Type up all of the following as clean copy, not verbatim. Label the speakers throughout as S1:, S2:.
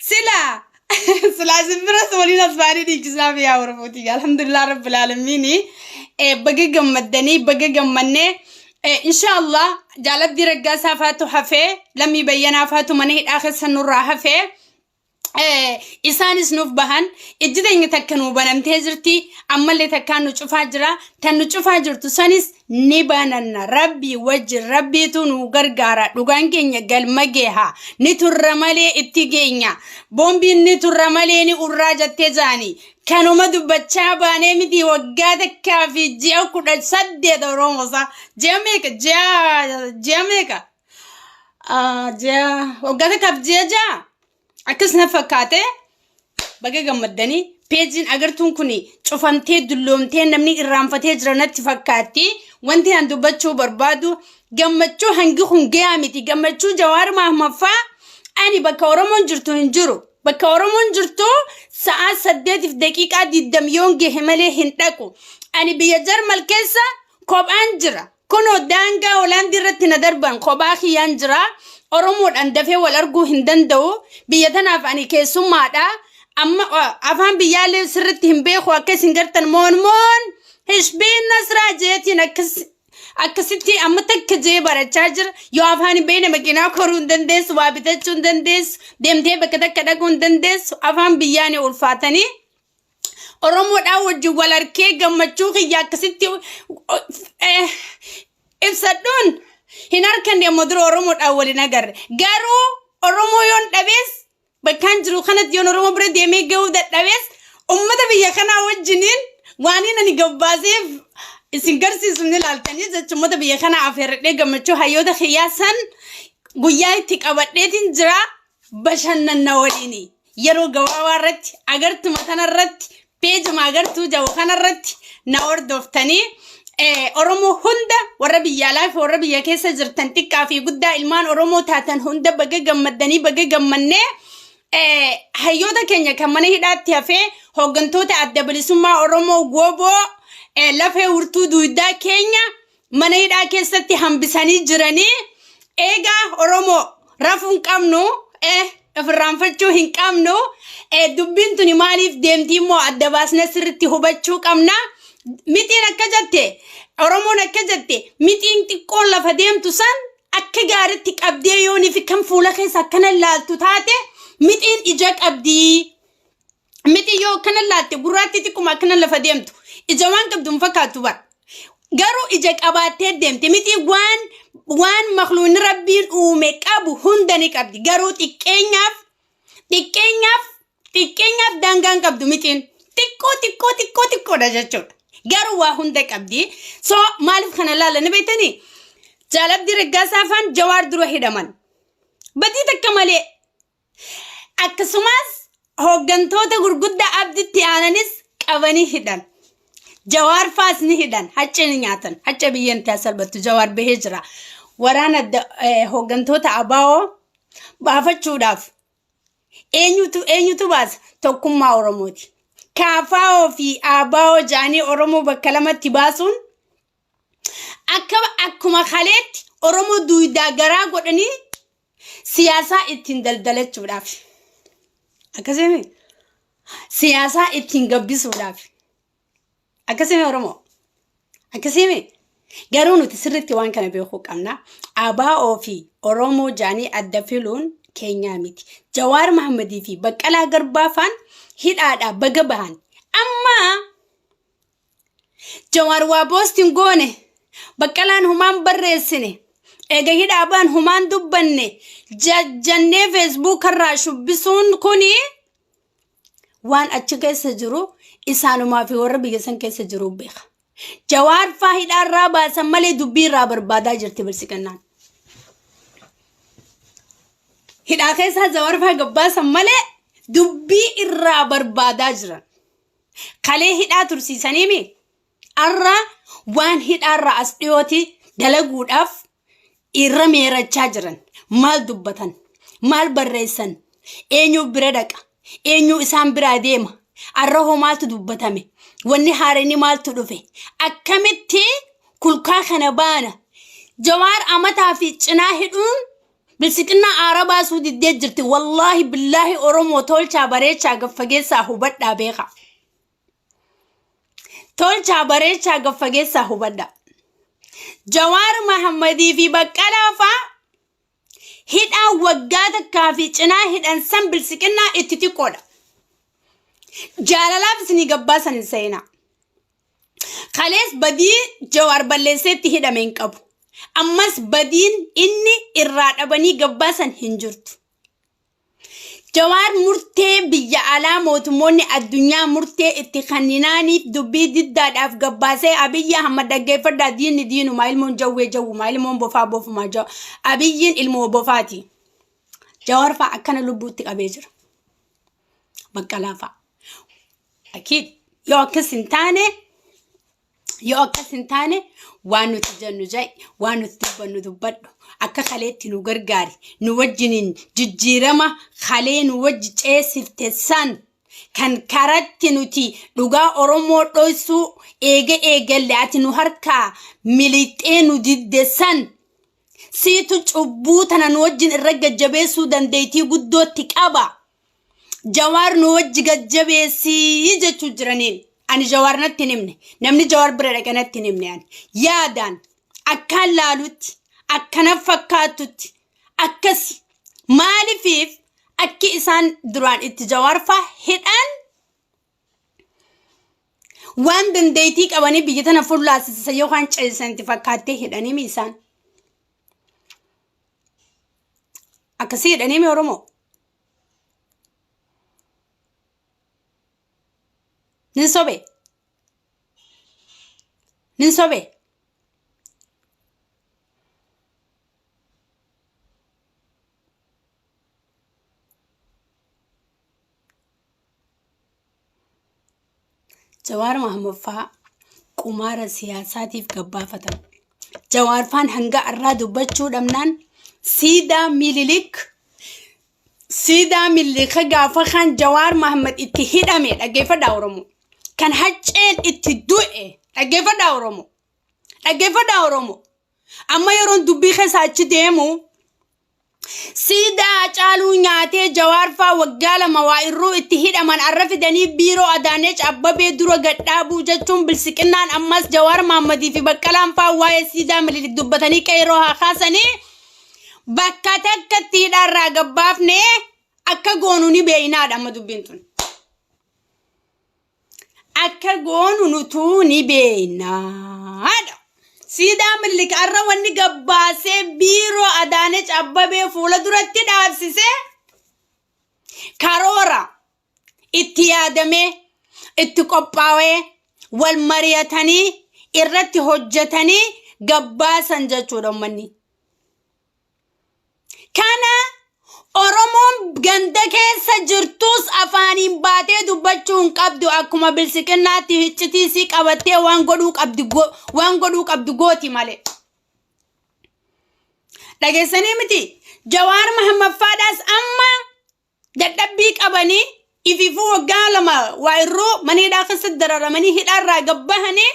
S1: سلا سلا زبرة ولينا صباري دي كسافي يا ورفوتي الحمد لله رب العالمين بقى جمدني بقى جمني إن شاء الله جالت دي رجاسة فاتو حفي لم يبينا فاتو منه آخر سنور حفي إسان سنوف بهن إجدا يتكنوا بنام تهجرتي أما اللي تكانوا تشوفاجرا تنو تشوفاجرتو سانيس نباننا ربي وجه ربي تنو غرغارا دوغانكي نيغال مجيها نتور مالي اتيجينيا بومبي نتور مالي ني أراجة تزاني كانوا مدو بچاباني مدي وقادك كافي جيو كودا سدي دورونغسا جاميكا وقادك كاف جيجا أكسنا فكاتة بقى جمدني بيجين أجرتون كوني شوفمتي دلومتي نمني الرامفتي جرنت فكاتي وانتي عندو بتشو بربادو جمتشو هنجي عمتي جمتشو جوار مهما فا أني بكورمون جرتو هنجرو بكورمون جرتو ساعة سديت في دقيقة دي دميون جهملي هنتاكو أني بيجر ملكسة كوب أنجرا كونو دانجا ولاندي رتنا دربان كوباخي أنجرا Oromoon andafee wal arguu hin danda'u biyya tanaaf ani keessummaadha amma afaan biyyaalee sirriitti hin beeku akka isin gartan moon hishbiin nasraa jeetiin akkasitti amma takka jee barachaa jira yoo afaan hin beekne makiinaa koruu hin dandeessu waa bitachuu hin dandeessu deemtee bakka takka dhaquu hin dandeessu afaan biyyaanii ulfaatanii Oromoodhaa wajjin wal arkee gammachuu kiyya akkasitti ibsadhuun هناركن يا مدر أورمو أولي نجار جارو أورمو يون دبيس بكان جرو خنات يون أورمو برد يمي جو دبيس أمته بيا خنا وجنين واني نني جبازيف إسنجرسي سمني لالتاني زت أمته بيا خنا عفير لقى متشو هيودا خياسن بيا تك أبدتين جرا بشن النوريني يرو جوارت أجرت مثلا رت بيج ما أجرت جو خنا رت نور دفتني Oromo hunda warra biyyaalaaf warra biyya keessa jirtan xiqqaa fi guddaa ilmaan Oromoo taatan hunda baga gammadanii baga gammannee hayyoota keenya kan mana hidhaatti hafee hooggantoota adda bilisummaa Oromoo gooboo lafee urtuu duudaa keenya mana hidhaa keessatti hambisanii jiranii eegaa Oromoo rafuun qabnu irraanfachuu hin qabnu dubbiin tuni maaliif deemtii immoo adda baasnee sirriitti hubachuu qabna. Mitiin akka jette Oromoon akka jette mitiin xiqqoon lafa deemtu san akka gaariitti qabdee yoonii fi kan fuula keessa akkana laaltu taate mitiin ija qabdii mitii yoo akkana laalte gurraatti xiqquma akkana lafa deemtu ija waan qabduun fakkaatu bar garuu ija qabaattee deemte mitii waan makluun rabbiin uume qabu hunda ni qabdi garuu xiqqeenyaaf daangaan qabdu mitiin xiqqoo jechuudha. Garuu waa hunda qabdi so maaliif kana laalanii beektanii jaalabdi raggaasaa afaan jawaar dura hidhaman badii takka malee akkasumas hooggantoota gurguddaa abditti aananis qabanii hidhan jawaar faas ni hidhan hacca ni nyaatan hacca biyyeen taasalbattu jawaar bahee jira waraana hooggantoota abaa'oo baafachuudhaaf eenyutu baasa tokkummaa Oromooti. Kaafaa fi abaa'oo jaanii Oromoo bakka lamatti baasuun akkuma kaleetti Oromoo duudaa garaa godhanii siyaasaa ittiin daldalachuudhaaf akkasii siyaasaa ittiin gabbisuudhaaf akkasii Oromoo akkasii garuu nuti sirriitti waan kana beekuu qabna abaa'oo fi Oromoo jaanii adda filuun keenyaa miti Jawaar Mahammadii fi Baqqalaa Garbaafaan hidhaadha baga bahan amma Jawaar waa boostiin goone Baqqalaan humaan barreessine eega hidhaabaan humaan dubbanne jajjannee Facebook irraa shubbisuun kuni waan achi keessa jiru isaanumaa fi warra biyya san keessa jiru beeka Jawaar faa hidhaarraa baasan malee dubbii irraa barbaadaa jirti bilsiqannaan hidhaa keessa Jawaar faa gabbaasan malee dubbii irraa barbaadaa jiran kalee hidhaa tursiisanii mi arra waan hidhaarraa as dhiyooti dalaguudhaaf irra meerachaa jiran maal dubbatan maal barreessan eenyu bira dhaqa eenyu isaan biraa deema arra hoo maaltu dubbatame wanni haaranii maaltu dhufe akkamitti kulkaa kana baana Jawaar amataa fi cinaa hidhuun bilsiqinna araba sudi dejirti wallahi billahi oromo tolcha barecha gaffagesa hubadda beeka tolcha barecha gaffagesa hubadda Jawar Muhammadi fi Baqqala fa hidha waggaata kaafi cinaa hidhan san bilsiqinna itti tiqoodha jaalalaaf isini gabbaasan hin seena Khalees badii Jawar balleesseetti hidhameen qabu ammas badiin inni irraa dhabanii gabbaasan hin jirtu Jawar murtee biyya alaa mootummoonni addunyaa murtee itti kanninaaniif dubbii diddaadhaaf gabbaasee Abiyyi Ahmad dhaggeeffadhaa diinuma ilmoon jawwee jawwuma ilmoon bofaa bofuma Abiyyiin ilmoo bofaati Jawar faa akkana lubbuutti qabee jira Baqqalaa faa akiid yoo akkas hin taane waan nuti jennu jai waan nuti dubbannu dubbadhu akka khaleetti nu gargaari nu wajjiniin jijjiirama khalee nu wajji ceesifte san kan karatti nuti dhugaa oromoo dhoysuu eegalle ati nu harkaa milixee nu didde san siitu cubbuu tana nu wajjin irra gajjabeessuu dandeettii guddootti qaba Jawar nu wajji gajjabeessii jechuu jiraniin ani Jawar natti nimne namni Jawar bira dhaqanatti nimne ani yaadaan akkaan laalutti akkana fakkaatutti akkasi maalifiif akki isaan duraan itti Jawar faa hidhan waan dandeettii qabanii biyya tana fullaasisa yookaan ceesanti fakkaattee hidhanii isaan akkasii hidhanii Oromoo Ninsobe Jawar Muhammad faa qumaara siyaasaatiif gabbaafatan Jawar faan hanga irraa dubbachuu dhabnaan siidaa mililik gaafa kan Jawar Muhammad itti hidhame dhaggeeffadhaa Oromoo kan hacceen itti du'e dhaggeeffadhaa Oromoo amma yeroon dubbii keessa achi deemu siidaa caaluu nyaatee Jawar faa waggaa lama waa irruu itti hidhaman arra fidanii biiroo Adaaneech Abbabee dura gadhaabuu jechuun bilsiqinnaan ammas Jawar Muhammadii fi Baqqalaan faa waa'ee siidaa mililik dubbatanii qeeroo haa kaasanii bakka takkatti hidharraa gabbaafne akka goonu ni beeynaadha amma dubbiin tun akka goonu nutu ni beeynaadha siidaa mililik arra wanni gabbaasee biiroo Adaaneech Abbabee fuula duratti dhaabsise karoora itti yaadamee itti qophaa'ee wal mari'atanii irratti hojjetanii gabbaasan jechuudha ummanni kana Oromoon ganda keessa jirtus afaaniin baatee dubbachuun qabdu akkuma bilsiqinnaatti hiccitiisii qabattee waan godhuu qabdu gooti malee dhageessanii miti Jawar Muhammad faadhaas amma dadhabbii qabanii ififuu waggaa lama waa irroo maniidhaa keessatti dararamanii hidhaarraa gabbahanii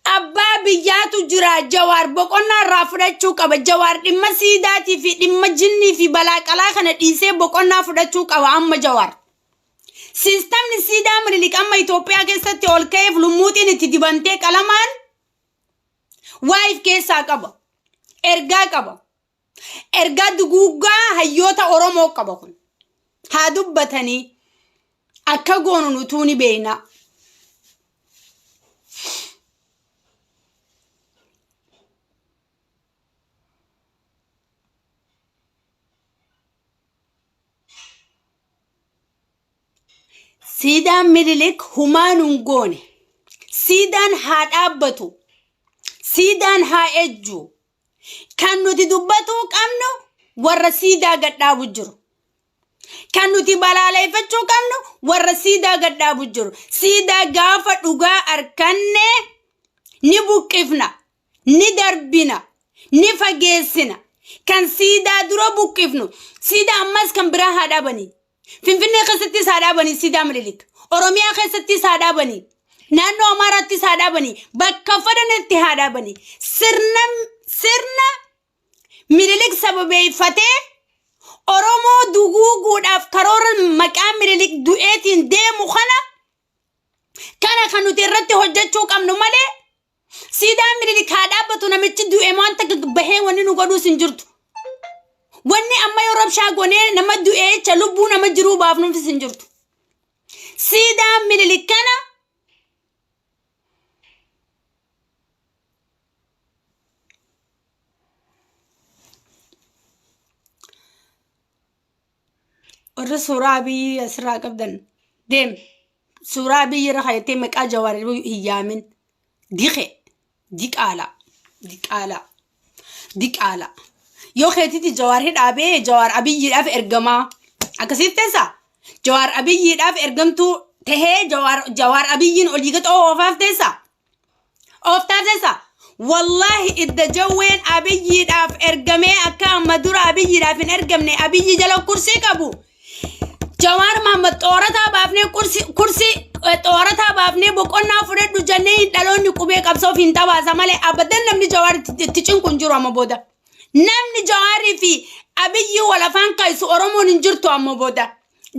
S1: Abba biyyaatu jira Jawar boqonnaa irraa fudhachuu qaba Jawar dhimma siidaatii fi dhimma jinnii fi balaaqalaa kana dhiisee boqonnaa fudhachuu qaba amma Jawar Sistemni siidaa mililik amma Itoophiyaa keessatti ol ka'eef lummuutiin itti dibantee qalamaan waa'if keessaa qaba ergaa duguuggaa hayyoota Oromoo qaba kun haa dubbatanii akka goonu nutuu ni beeyna Sidaan mililik humaanun goone sidaan haa dhaabbatu sidaan haa ejju kan nuti dubbatu qabnu warra sidaa gadhaabu jiru kan nuti balaaleeffachuu qabnu warra sidaa gadhaabu jiru sidaa gaafa dhugaa arkanne ni buqqifna ni darbina ni fageessina kan sidaa dura buqqifnu sidaa ammas kan biraa haa dhaabanii Finfinnee keessatti saadhaabanii siidaa mililik Oromiyaa keessatti saadhaabanii naannoo Amaaraatti saadhaabanii bakka fadhanetti haadhaabanii sirna Minilik sababeeffatee Oromoo duguuguudhaaf karoora maqaa Minilik du'eetiin deemu kana kan nuti irratti hojjechuu qabnu malee siidaan Minilik haa dhaabbatu namichi du'e wanta bahee wanni nu godhuus hin jirtu. Wanni amma yoo rabshaa gonee nama du'e jecha lubbuu nama jiruu baafnuufis hin jirtu. Siidaan Minilik kana warra suuraa Abiyyi asirraa qabdan deem suuraa Abiyyi irra hayatee maqaa Jawaarii hin yaamin diqaala yoo keetiti Jawaarii dhaabee Jawaar Abiyyiidhaaf ergamaa akkasiif teessa Jawaar Abiyyiidhaaf ergamtuu tahee Jawaar Abiyyiin olii gad oofaaf teessa ooftaaf teessa wallahi idda jawween Abiyyiidhaaf ergamee akka amma dura Abiyyiidhaaf hin ergamne Abiyyi jala kursii qabu. Jawar Muhammad Toorata baafnee kursi Toorata baafnee boqonnaa fudhadhu jennee dhaloonni qubee qabsoof hin tabaasa malee abadan namni Jawar itti cinqun jiru amma booda. Namni Jawarii fi Abiyyi wal afaan kaa'isu Oromoon hin jirtu amma booda.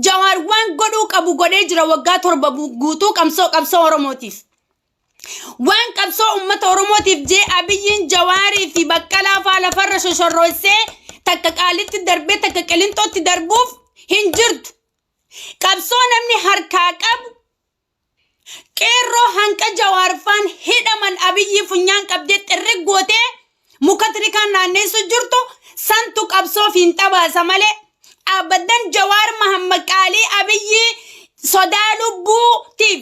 S1: Jawar waan godhuu qabu godhee jira waggaa 7 guutuu qabsoo Oromootiif. Waan qabsoo uummata Oromootiif jee Abiyyiin Jawarii fi Baqqalaa faa lafarra shoshorroosee takka qaalitti darbee takka qilintootti darbuuf hin jirtu. Qabsoo namni harkaa qabu qeerroo hanqa Jawaarfaan hidhaman Abiyyi funyaan qabdee xirri gootee muka tirikaan naanneessu jirtu santu qabsoof hin tabaasa malee abadan Jawaar Muhammad Qaalii Abiyyi sodaa lubbuutiif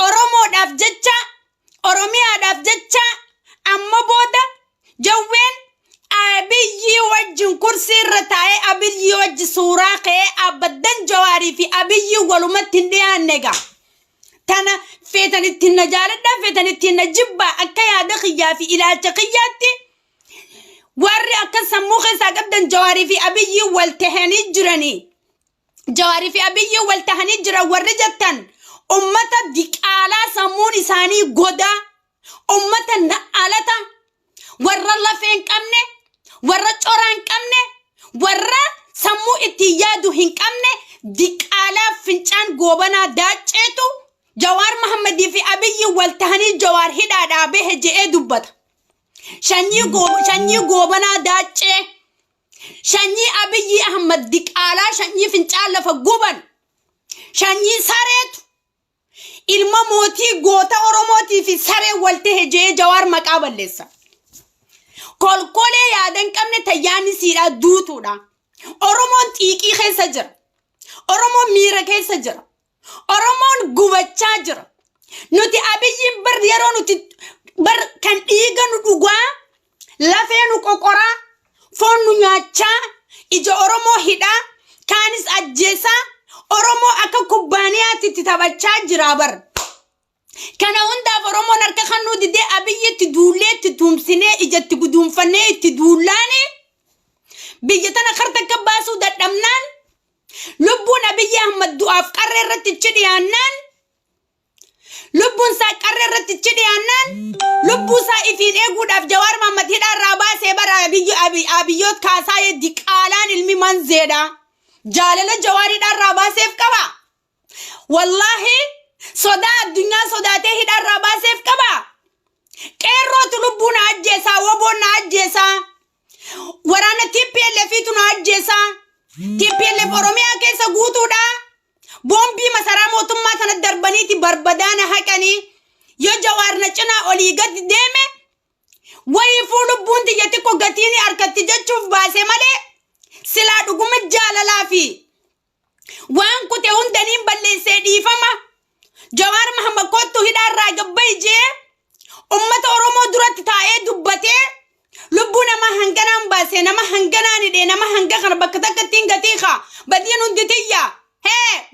S1: Oromoodhaaf jecha Oromiyaadhaaf jecha amma booda jawween Abiyyi wajjin kursii irra taa'ee Abiyyi wajji suuraa ka'ee abadan Jawaarii fi Abiyyi walumatti hin dhiyaanne gaa. Tana feetanitti na jaaladha feetanitti na jibba akka yaada kiyyaa fi ilaalcha kiyyaatti warri akka sammuu keessaa qabdan Jawaarii fi Abiyyi wal tahanii jiranii. Jawaarii fi Abiyyi wal tahanii jiran warri jettan ummata diqaalaa sammuun isaanii godaa ummata na'alata warra lafee hin qabne warra coraa hin qabne warra sammuu itti yaadu hin qabne diqaalaa fincaan goobanaa daacceetu Jawaar Muhammadii fi Abiyyi wal tahanii Jawaar hidhaadhaa bahe je'ee dubbata. Shanyii goobanaa daaccee shanyii Abiyyi Ahmad diqaalaa shanyii fincaan lafa guban shanyii sareetu ilma mootii goota Oromootii fi saree wal tahe je'ee Jawaar maqaa balleessa. Kolkolee yaadan qabne tayyaanni siidhaa duutuudha. Oromoon xiiqii keessa jira. Oromoon miira keessa jira. Oromoon gubachaa jira. Nuti Abiyyiin bar yeroo nuti bar kan dhiiga nu dhugaa lafee nu qoqoraa foon nu nyaachaa ija Oromoo hidhaa kaanis ajjeesaa Oromoo akka kubbaaniyaatti itti taphachaa jira bar. Kana hundaaf Oromoon harka kan nu didee Abiyyi itti duullee itti tuumsinee ijatti guduunfannee itti duullaanii biyya tana karta akka baasuu dadhabnaan lubbuun Abiyyi Ahmad du'aaf qarree irratti ichi dhiyaannaan lubbuun isaa qarree irratti ichi dhiyaannaan lubbuu isaa ifiin eeguudhaaf Jawaar Muhammad hidhaarraa baasee bara Abiyyoot kaasaa diqaalaan ilmi manzeedha. Jaalala Jawaar hidhaarraa baaseef qaba. Wallahi sodaa addunyaa sodaatee hidhaarraa baaseef qaba. Qeerrootu lubbuun ajjeesaa woboon na ajjeesaa waraana TPLFitu na ajjeesaa TPLF Oromiyaa keessa guutuudha. Boombii masaraa mootummaa sana darbaniiti barbadaana haqanii yoo Jawaar na cinaa olii gadi deeme wayii fuu lubbuun tiyya xiqqoo gatiin harkatti jechuuf baase malee silaa dhuguma jaalalaa fi waan kute hundaniin balleessee dhiifama. Jawaar Muhammad kottu hidhaarraa gabbai jee ummata Oromoo duratti taa'ee dubbatee lubbuu nama hanganaan baase nama hanganaan hidhee nama hanga kana bakka takkattiin gatiiqa badiin hundi tiyya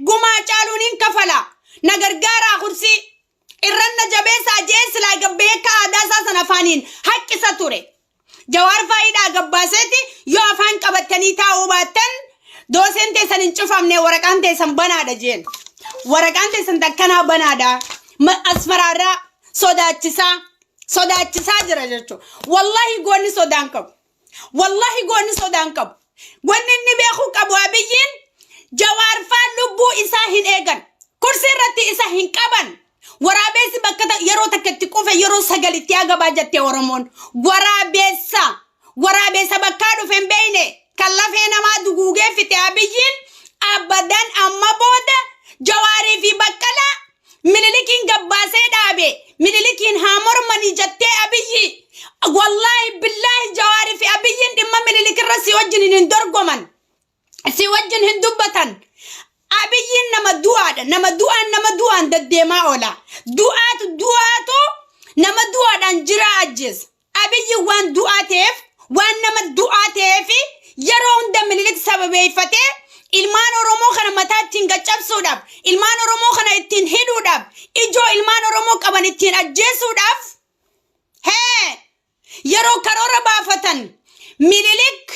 S1: gumaa caaluun hin kafala na gargaaraa kursii irranna jabeessaa jee silaa gabbee akka aadaa isaa sana afaaniin haqqisa ture. Jawaar faayidaa gabbaaseeti yoo afaan qabattanii taa'uu baattan dooseen teessan hin cufamne waraqaan teessan banaadha jeen. Waraqaan teessan takkanaa banaadha. Asmaraarraa sodaachisaa jira jechuudha. Wallahi goonni sodaan qabu. والله قوني صدان قب قوني النبي أخوك أبو أبيين جوار فاللبو إساهن إيغان كرسي رتي إساهن قبن ورابيس بكتا يرو تكتكوفة يرو سغالي تياغا باجتي ورمون ورابيسا بكادو فين بيني كاللافين ما دقوغي في تابيين أبداً أما بودا جواري في بكلا مللكين قباسي دابي مللكين هامر مني جتي أبيي والله بالله جواري في أبيين دم مللك الرسي وجن ندرقو من سي وجن هندوبة أبيين نما دوان دديما أولا دواتو نما دوان جرا أجز أبيي وان دواتيف وان نما دواتيفي يرون دم مللك سببي فتي ilmaan oromoo kana mataa ittiin gaccabsuudhaaf ilmaan oromoo kana ittiin hidhuudhaaf ijoo ilmaan oromoo qaban ittiin ajjeesuudhaaf yeroo karoora baafatan mililik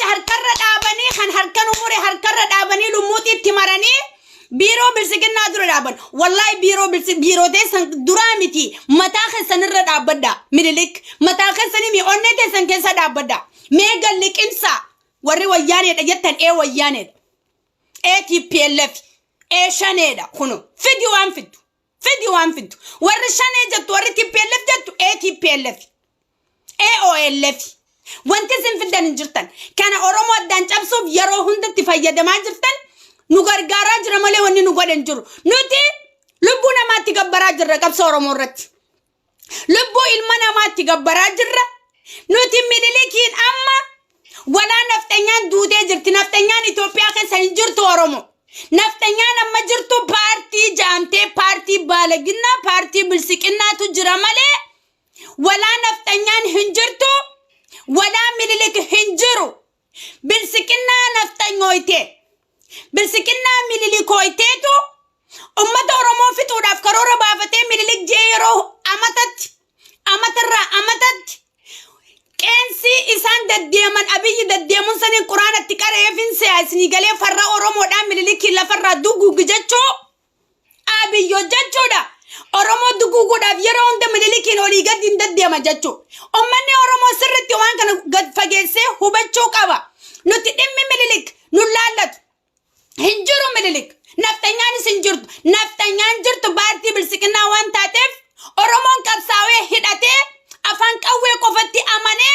S1: harkarra dhaabanii kan harkan umure harkarra dhaabanii lumuutii itti maranii biiroo bilisiginnaa dura dhaaban wallahi biiroo teessan duraa miti mataa keessanirra dhaabbadha mililik mataa keessanii mi'oonnee teessan keessa dhaabbadha mee galliqinsa warri wayyaanedha jettan wayyaanedha TPLF shanedha kuno fidi waan fiddu warri shanee jettu warri TPLF jettu TPLF OLF wanti isin fiddan hin jirtan kana oromoo addaan cabsuuf yeroo hundatti fayyadamaa jirtan nu gargaaraa jira malee wanni nu godhan jiru nuti lubbuu namaatti gabbaraa jirra qabsa oromoo irratti lubbuu ilma namaatti gabbaraa jirra nuti minilikiin amma ولا نفتنيان دودة جرت نفتنيان إثيوبيا كسر جرت ورمو نفتنيان أما جرتو بارتي جامتة بارتي بالغنا بارتي بالسكنا تجرمله ولا نفتنيان هنجرتو ولا مللك هنجرو بالسكنا نفتنيويته بالسكنا مللك هويتهو أمة ورمو في توداف كرورة بافتة مللك جيرو أمتت كنسي إنسان دديمن أبي دديمن سني القرآن التكارة يفين سياسني قالي فرّا أورمو دام مللك لا فرّا دوغو جاتشو أبي يجاتشو دا أورمو دوغو دا فيرون دام مللك نوري قدين دديمن جاتشو أمني أورمو سرت يوان كان قد فجيسه هو بتشو كوا نتدم مللك نلالت هنجرو مللك نفتنيان جرت بارتي بالسكنا وان تاتف أورمو كبساوي هداته afan qawwee qofatti amane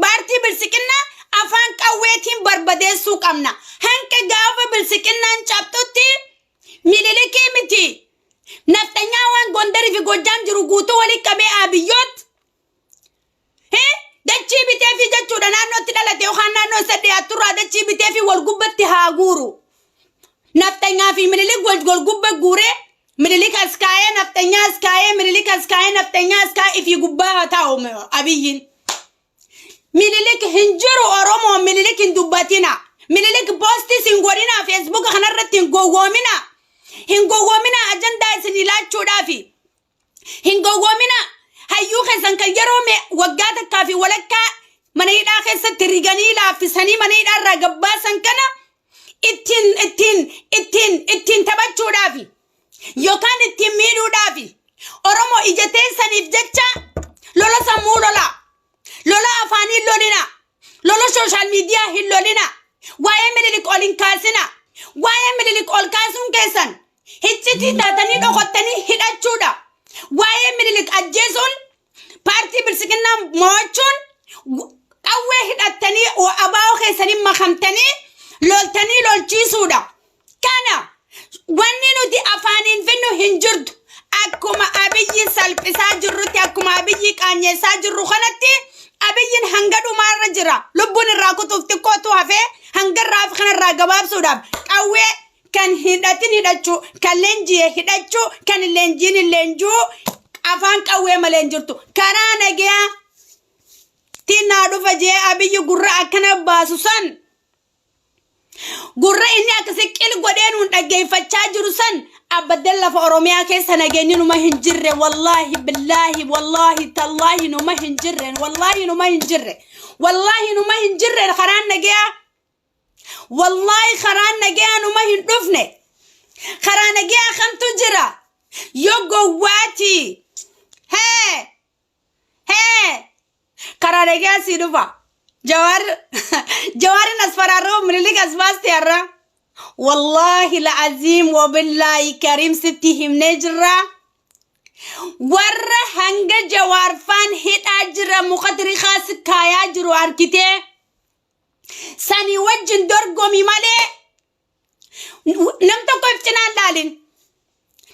S1: baartii bilsiqinna afan qawweetiin barbadeessuu qabna hanqa gaafa bilsiqinnaan cabtutti mililikii miti naftanyaa waan gondarii fi gojjaam jiru guutuu walii qabee abiyyoot dachii bitee fi jechuudha naannootti dhalate yookaan naannoo sadii atturraa dachii bitee fi wal gubbatti haa guuru naftanyaa fi mililik wal gubba guuree مللك أسكاية نفتنيا أسكاية مللك أسكاية نفتنيا أسكاية في قبها تاهم أبيين مللك هنجرو أرومو مللك هندوباتنا مللك بوستي سنغورينا فيسبوك خنرت هنغوغومنا أجندا سنيلات شودافي هنغوغومنا هيو خسن كيرو وقاتك كافي ولكا منيدا خسن تريغاني لا في سني منيدا رقبا سنكنا اتين تبت شودافي يوكان التمينو دافي أرمو إجتين سنيف جتشا لولا سمو لولا أفاني لولا سوشال ميديا هلولنا ويملك أولين كاسنا ويملك أول كاسون كيسن هتشتي تاتني دخوتني هداتشودا ويملك أجيسون بارتي برسكنا موچون أوه هداتني وأباو خيسني مخمتني لولتني لولچيسودا كانا wanni nuti afaanin finnu hin jirtu akkuma abiyyi salphisaa jirrutti akkuma abiyyi qaanyeessaa jirru kanatti abiyyin hanga dhumaarra jira lubbuun irraa kutuuf xiqqootu hafee hanga irraa fi kanarraa gabaabsuudhaaf qawwee kan hidhatin hidhachuu kan leenjii hidhachuu kan leenjiin leenjuu afaan qawwee malee hin jirtu karaa nagaa tinnaa dhufa jee abiyyi gurra akkana baasu san gurra inni akkasi qil godeen hun dhaggeeffachaa jiru san abbaddeen lafa oromiyaa keessa nageenyi numa hin jirre wallahi billahi wallahi tallahi numa hin jirre wallahi numa hin jirre karaan nagaa wallahi karaan nagaa numa hin dhufne karaan nagaa kamtu jira yo gowwaati كرارجع سيدوفا جوار أسفرارو مليك أسباس تيارا والله العظيم وبالله كريم ستهم نجرة ورا هنگا جوار فان هيت أجرة مقدري خاص كايا جرو أركته ساني وجن دور قومي مالي نمتوكو افتنان لالين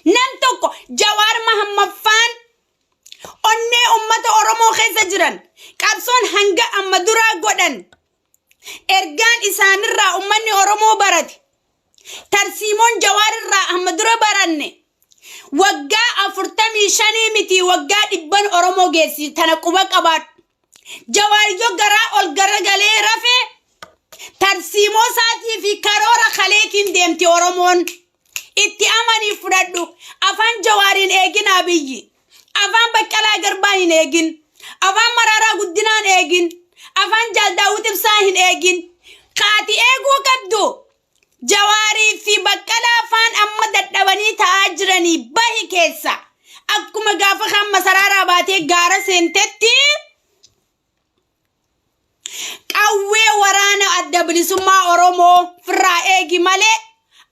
S1: نمتوكو جوار محمد فان أني أمة أورمو خيزة جران كابسون هنگا أما درا قدن إرغان إسان الرا أمني أورمو برد ترسيمون جوار الرا أما درا براني وقا أفرتمي شاني متي وقا إبان أورمو جيسي تنقبك أباد جوار يو غرا والغرا غالي رفي ترسيمو ساتي في كارورا خليتين ديمتي أورمون إتي أماني فردو أفان جوارين إيجين أبيجي أفان بكلا غربانين إيجين أفان مرارا قدنان إيجين أفان جال داوت بساهن إيجين خاتي إيجو قدو جواري في بكلا فان أما دتواني تاجرني باهي كيسا أكو مغافة خام مسرارا باتي غارة سنتتي قوي ورانا أدبلي سما أورومو فرا إيجي مالي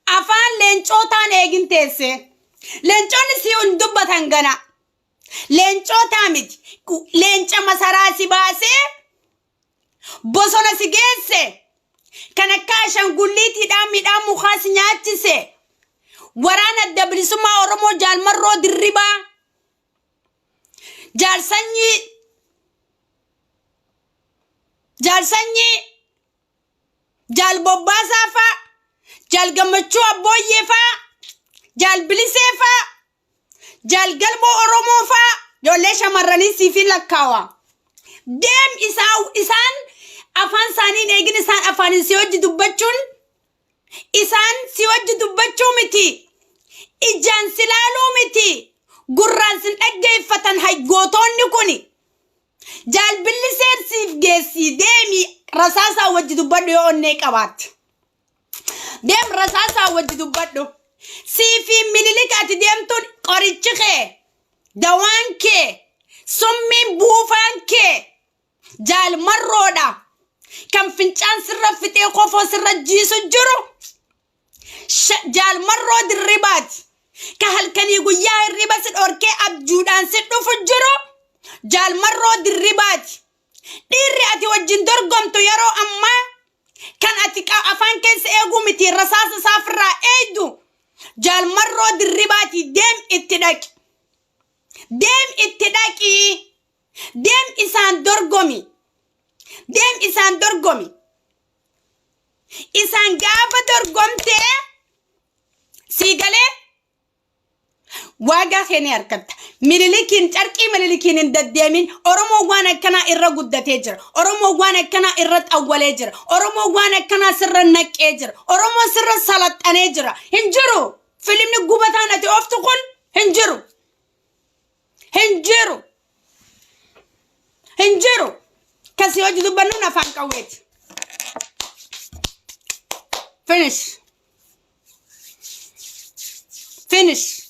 S1: أفان لنچو تان إيجين تيسي لنچو نسيون دبا تنغنا لنچو تامج لنچا مسراسي باسي بوسونا سيجيسي كنكاشن قليتي دامي دامو خاص نياتيسي ورانا الدبلي سما أورومو جال مرو دربا جال سني جال بوبا سافا جال قمتشو أبوي فا جال بليسي فا جال قلبو أورومو فا جوليش مراني سيفين لكاوا ديم إسان أفان سانين إيجين إسان أفان سيوج دبتشون إسان سيوج دبتشو متي إجان سلالو متي قران سن أجي فتن هاي قوتون نكوني جال بلسير سيف جيسي ديمي رساسا وجه دبتو يون نيك أبات ديم رساسا وجه دبتو سيفي مليلك أتي ديم تون قريتشخي دوانكي سمي بوفانكي جال مرودا كم فنشان سر فتي خوفو سر جيسو جرو جال مرود الربات كهل كان يقول يا الربات الأوركي أبجودان سدو فجرو جال مرود الربات ديري أتي وجن درقم تيارو أما كان أتي أفان كيس إيقو متي رصاص سافرة إيدو جال مرود الربات ديم اتداكي ديم إسان درقمي إسان غافة درقمتي سيغالي واغا خيني أركت مليلكين تركي مليلكين انددامين أرومو وانا كنا إرى قدة تجر أرومو وانا كنا إرى أول اجر أرومو وانا كنا سر النك اجر أرومو سر الصلاة أنجر هنجرو فيلم نقوبتان أتي أفتقل هنجرو كسي وجدوا بنونا فانكويت finish